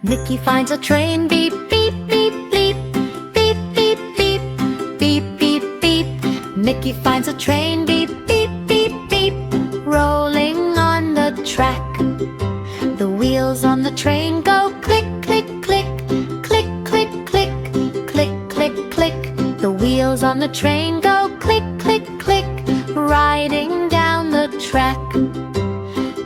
Nicky finds a train, beep, beep, beep, beep, beep, beep, beep, beep, beep, beep. Nicky finds a train, beep, beep, beep, beep, rolling on the track. The wheels on the train go click, click, click, click, click, click, click, click, click. The wheels on the train go click, click, click, riding down the track.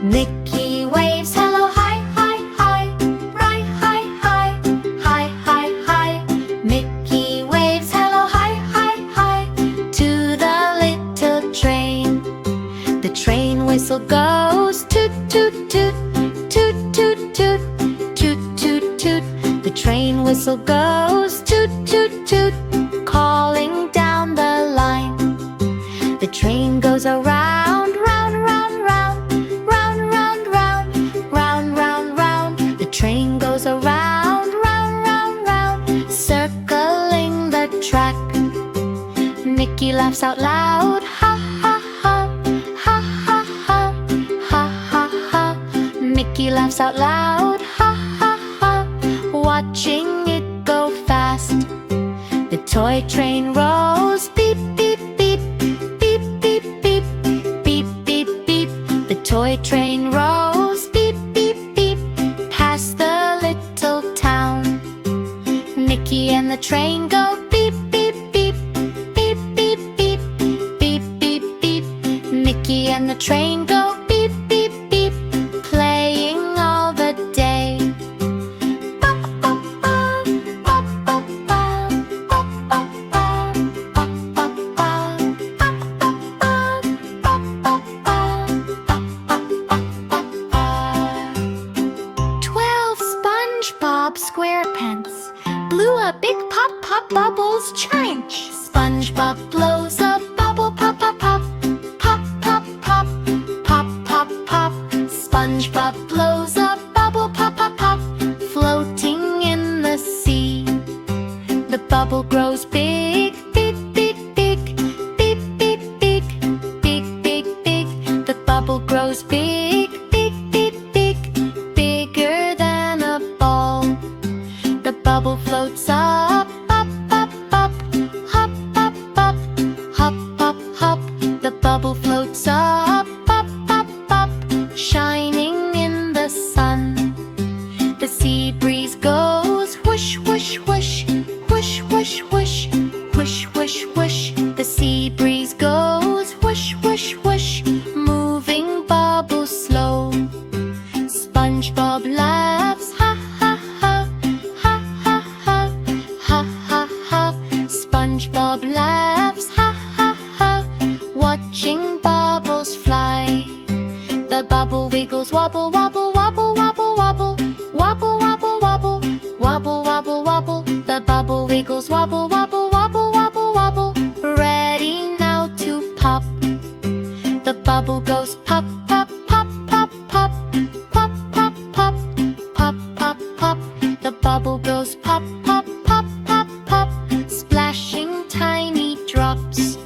Nicky waves hello, hi, hi, hi, right, hi, hi, hi, hi, hi. Nicky waves hello, hi, hi, hi, to the little train. The train whistle goes toot, toot, toot, toot, toot, toot, toot, toot, toot. The train whistle goes toot, toot, toot, calling down the line. The train goes around, round, round, round, round, round, round, round, round, round. The train goes around, round, round, round, circling the track. Nicky laughs out loud, ha, ha, ha, ha, ha, ha, ha, ha, ha. Nicky laughs out loud, ha, ha, ha, watching it go fast. The toy train rolls, beep, beep, beep, beep, beep, beep, beep, beep, beep. The toy train rolls, beep, beep, beep, past the little town. Nicky and the train go beep, beep, beep, beep, beep, beep, beep, beep, beep. Nicky and the train go beep, beep, beep, playing all the day. SquarePants blew a big pop, pop, bubbles chime. SpongeBob blows a bubble, pop, pop, pop, pop, pop, pop, pop, pop, pop. SpongeBob blows a bubble, pop, pop, pop, floating in the sea. The bubble grows big, big, big, big, big, big, big, big, big, big. The bubble grows big, big, big, big, bigger than a ball. The bubble floats up, up, up, up, hop, hop, hop, hop, hop, hop. The bubble floats up, up, up, up, shining in the sun. The sea breeze goes whoosh, whoosh, whoosh, whoosh, whoosh, whoosh, whoosh, whoosh, whoosh. The sea breeze goes whoosh, whoosh, whoosh, moving bubbles slow. SpongeBob laughs, ha, ha, ha, ha, ha, ha, ha, ha, ha. SpongeBob laughs, ha, ha, ha, watching bubbles fly. The bubble wiggles, wobble, wobble, wobble, wobble, wobble, wobble, wobble, wobble, wobble, wobble, wobble. The bubble wiggles, wobble, wobble, wobble, wobble, wobble, ready now to pop. The bubble goes pop, pop, pop, pop, pop, pop, pop, pop, pop, pop, pop. The bubble goes pop, pop, pop, pop, pop, splashing tiny drops.